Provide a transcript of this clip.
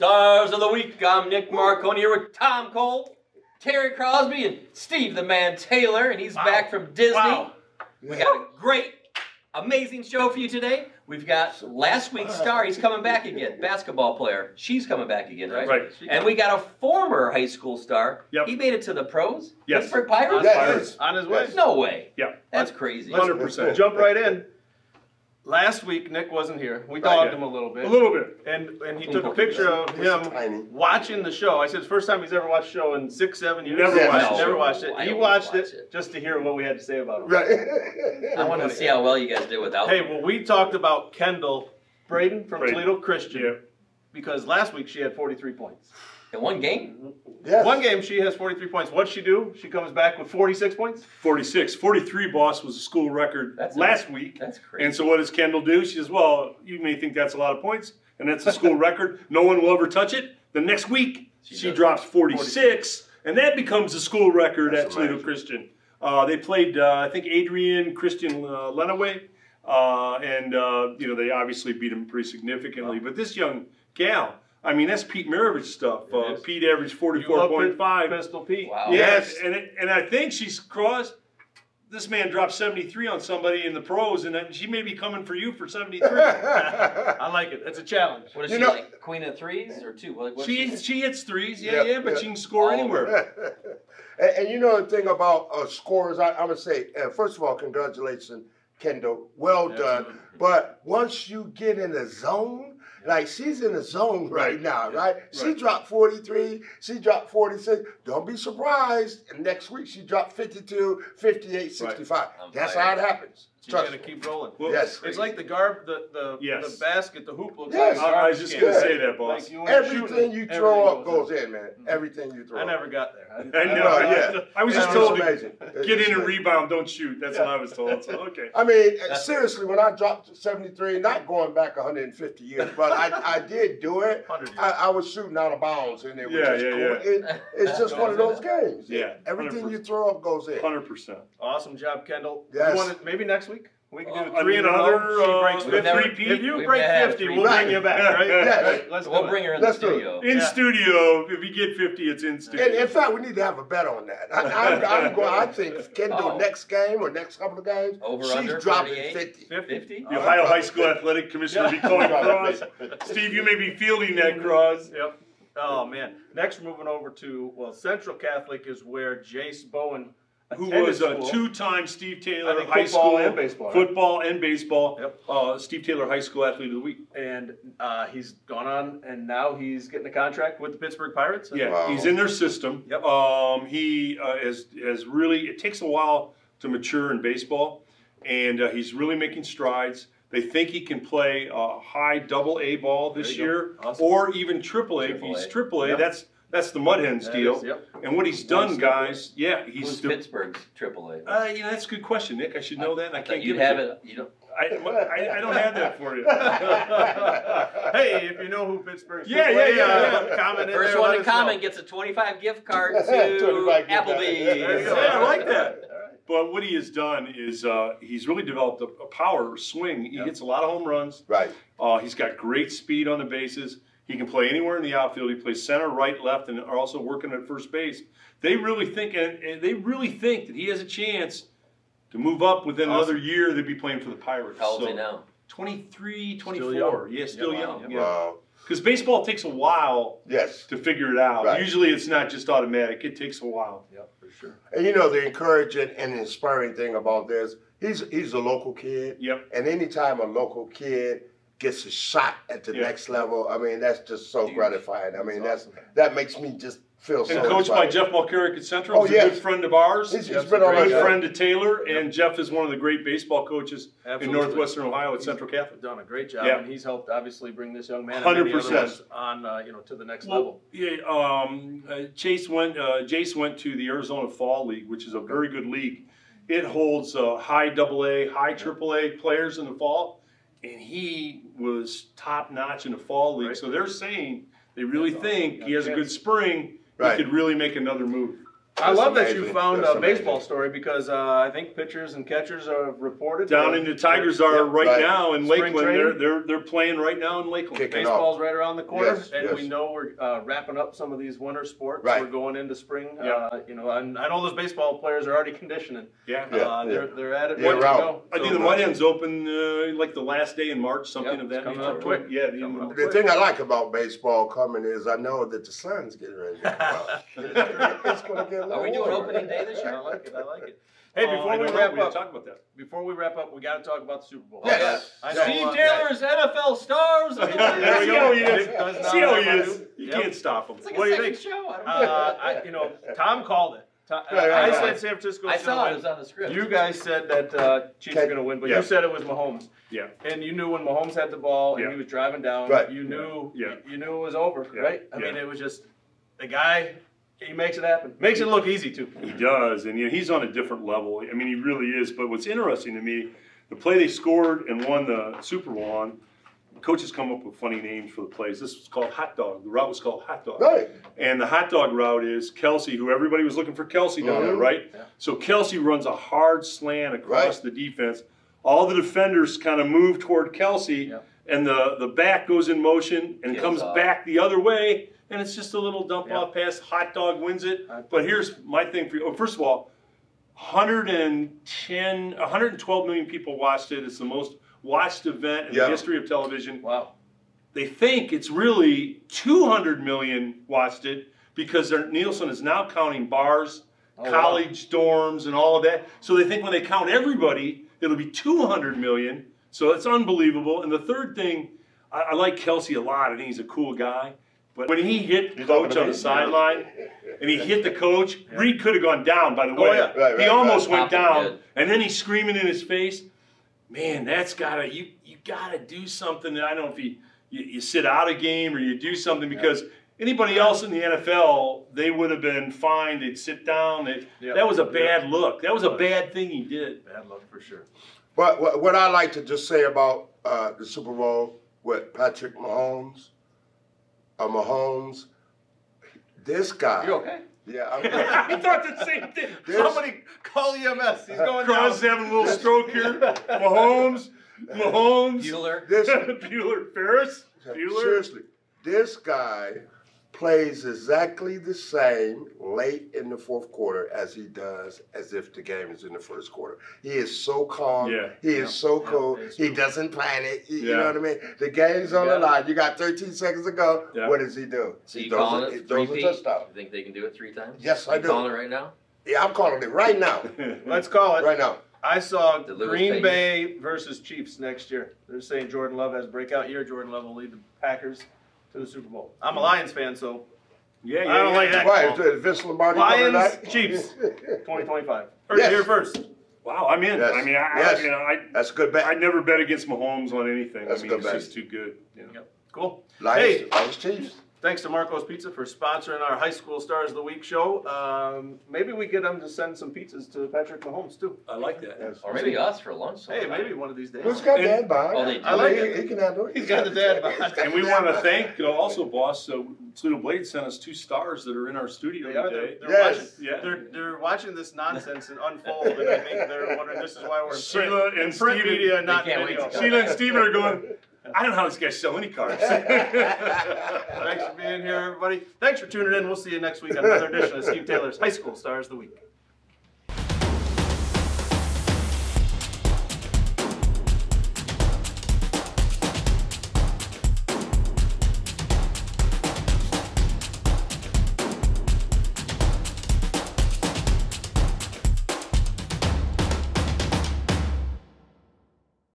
Stars of the Week. I'm Nick Marconi here with Tom Cole, Terry Crosby, and Steve the Man Taylor, and he's back from Disney. Wow. We got a great, amazing show for you today. We've got last week's star. He's coming back again. Basketball player. She's coming back again, right? Right. And we got a former high school star. Yep. He made it to the pros. Yes. Pittsburgh Pirates? Yes. On his way. No way. Yeah. That's crazy. 100%. Jump right in. Last week, Nick wasn't here. We dogged him a little bit. A little bit. And he took a picture of him watching the show. I said it's the first time he's ever watched the show in 6-7 years. Never watched it. He watched it just to hear what we had to say about him. Right. I want to see how well you guys did without Hey, well, we talked about Kendall Braden from Braden. Toledo Christian. Yeah. Because last week she had 43 points. in one game. Yes. One game she has 43 points. What'd she do? She comes back with 46 points? 46. 43, boss, was a school record last week. That's crazy. And so what does Kendall do? She says, well, you may think that's a lot of points, and that's a school record. No one will ever touch it. The next week, she drops 46, and that becomes a school record at Toledo Christian. They played, I think, Adrian Christian Lenaway, and you know, they obviously beat him pretty significantly. But this young gal, I mean, that's Pete Maravich stuff. Pete averaged 44.5. Pistol Pete. Wow. Yes, and I think she's crossed. This man dropped 73 on somebody in the pros, and she may be coming for you for 73. I like it. That's a challenge. What is she, like queen of threes or two? She hits threes, but she can score anywhere. And you know the thing about scores, I'm going to say, first of all, congratulations, Kendall. Well done. But once you get in the zone, like she's in the zone right now, right? She dropped 43, she dropped 46. Don't be surprised. And next week she dropped 52, 58, 65. That's how it happens. She's going to keep rolling. Well, yes. It's like the the basket, the hoop looks Yes. like I was just going to say that, boss. Like everything you throw up goes in, man. Everything you throw up. I never got there. I know. I was just told amazing. to get in and rebound, don't shoot. That's what I was told. So, okay. I mean, seriously, when I dropped 73, not going back 150 years, but I did do it. I was shooting out of bounds, and it was just cool. It's just one of those games. Yeah. Everything you throw up goes in. 100%. Awesome job, Kendall. Yes. You want it, maybe next week? We can do three in a row. She breaks 50. If you break 50, we'll bring you back, right? Yes. We'll bring her in the studio. In studio. If you get 50, it's in studio. And in fact, we need to have a bet on that. I think Kendall next game or next couple of games, she's dropping 50. 50? The Ohio High School Athletic Commissioner will be calling cross. Steve, you may be fielding that cross. Yep. Oh, man. Next, we're moving over to, Central Catholic is where Jace Bowen, who was a two-time Steve Taylor High football School and baseball, football and baseball. Steve Taylor High School Athlete of the Week. And he's gone on, and now he's getting a contract with the Pittsburgh Pirates. Yeah, he's in their system. Yep. He has really. It takes a while to mature in baseball, and he's really making strides. They think he can play high Double-A ball this year, or even Triple-A. If he's Triple-A, that's the Mud Hens deal. And what he's done, guys, he's Pittsburgh's AAA. You know, that's a good question, Nick. I should know that. And I can't you give have it. it. You don't. I don't have that for you. Hey, if you know who Pittsburgh's comment in First there, one to comment gets a 25 gift card to Applebee's. Yeah, I like that. But what he has done is he's really developed a power swing. He hits a lot of home runs. Right. He's got great speed on the bases. He can play anywhere in the outfield. He plays center, right, left, and are also working at first base. They really think, and they really think that he has a chance to move up within another year. They'd be playing for the Pirates. How old is he now? 23, 24. Still young. Wow. Because baseball takes a while to figure it out. Right. Usually it's not just automatic. It takes a while. Yeah, for sure. And you know, the encouraging and inspiring thing about this, he's a local kid. Yep. And anytime a local kid gets a shot at the next level, I mean, that's just so gratifying. I mean, that makes me just feel so coached by Jeff Mulcarrick at Central. He's a good friend of ours. He's been a good friend to Taylor, and Jeff is one of the great baseball coaches in Northwestern Ohio at Central Catholic. Done a great job, and he's helped obviously bring this young man 100% on to the next level. Yeah, Jace went to the Arizona Fall League, which is a very good league. It holds high Double-A, high Triple-A players in the fall. And he was top notch in the fall league. So they're saying they really think he has a good spring. He could really make another move. I love that you found a baseball story because I think pitchers and catchers are reported down in the Tigers are right now in Spring Lakeland. training. They're playing right now in Lakeland. Kicking Baseball's off. right around the corner, Yes, and yes. we know we're wrapping up some of these winter sports. Right. We're going into spring. Yeah. You know, and I know those baseball players are already conditioning. Yeah. They're at it. Yeah, ready to right. go. I think the Mud Hens open like the last day in March, something Yep, of it's that coming nature. up quick. Yeah. The thing I like about baseball coming is I know that the sun's getting ready to come out. It's gonna get a little Are we doing warmer. opening day this I year? like it. I like it. Hey, before I we don't know. wrap We didn't up, talk about that. we got to talk about the Super Bowl. Yes. I know, Steve Taylor's NFL stars. Of the There we See go. how he Nick does is. not See how he have my is. new- You Yep. can't stop him. It's like What a do you second think? show. I don't know. Tom called it. Right. I said San Francisco. I saw it. It was on the script. You guys said that Chiefs are going to win, but Yeah. you said it was Mahomes. Yeah. And you knew when Mahomes had the ball and Yeah. he was driving down, Right. you knew Yeah. you knew it was over, Yeah. right? I Yeah. mean, it was just the guy. He makes it happen. Makes it look easy too. He does, and he's on a different level. I mean, he really is. But what's interesting to me, the play they scored and won the Super Bowl on, coaches come up with funny names for the plays. This was called hot dog. The route was called hot dog. Right. And the hot dog route is Kelsey, who everybody was looking for Kelsey down there, right? Yeah. So Kelsey runs a hard slant across Right. the defense. All the defenders kind of move toward Kelsey, Yeah. and the back goes in motion and Peels comes off. back the other way, and it's just a little dump Yeah. off pass. Hot dog wins it. But here's my thing for you. Oh, first of all, 112 million people watched it. It's the most watched event in Yeah. the history of television. Wow. They think it's really 200 million watched it because Nielsen is now counting bars, college dorms, and all of that. So they think when they count everybody, it'll be 200 million. So it's unbelievable. And the third thing, I like Kelsey a lot. I think he's a cool guy. But when he hit the coach on the sideline and he hit the coach, Reed could have gone down, by the way. yeah. Right, He almost right. went Popped him down. good. And then he's screaming in his face. Man, that's gotta, you gotta do something. I don't know if you sit out a game or you do something, because anybody else in the NFL, they would have been fined. They'd sit down. That was a bad look. That was a bad thing he did. Bad luck for sure. But what I like to just say about the Super Bowl with Patrick Mahomes, this guy. You okay? Yeah, I'm He thought the same thing. Somebody call EMS. He's going down. Cross having a little stroke here. Mahomes. Bueller. Bueller. Ferris. Bueller. Seriously, this guy plays exactly the same late in the fourth quarter as he does as if the game is in the first quarter. He is so calm. Yeah. He is so cool. it's He true. doesn't panic. You Yeah. know what I mean? The game's on the line. You got 13 seconds to go. Yeah. What does he do? So He you throws calling he it throws a three-peat? touchdown. You think they can do it 3 times? Yes, I You do. calling it right now? Yeah, I'm calling it right now. Let's call it. Right now. I saw Did Lewis Green pay Bay versus Chiefs next year. They're saying Jordan Love has a breakout year. Jordan Love will lead the Packers to the Super Bowl. I'm a Lions fan, so Yeah, I don't like that. Why? call. Is Vince Lombardi coming Lions, back? Chiefs, 2025. Heard Yes. it here first. Wow, I'm in. Yes. I mean, Yes. That's a good bet. I never bet against Mahomes on anything. That's I a mean, good it's bet. just too good. You know? Yep. Cool. Lions, Hey. Lions Chiefs. Thanks to Marco's Pizza for sponsoring our High School Stars of the Week show. Maybe we get them to send some pizzas to Patrick Mahomes, too. I like that. Yes. Or maybe us for lunch Hey, sometime. maybe one of these days. Who's got dad bod? Oh, they do. I like He- it. He can handle it. He's got the dad bod. And we want to thank also, boss. Toledo Blade sent us 2 stars that are in our studio They are. today. They're Yes. watching. Yeah. They're watching this nonsense and unfold, and I think they're wondering this is why we're in Sheila and print Steven- media and not They can't wait video. to come. Sheila and Steven are going, I don't know how these guys sell any cars. Thanks for being here, everybody. Thanks for tuning in. We'll see you next week on another edition of Steve Taylor's High School Stars of the Week.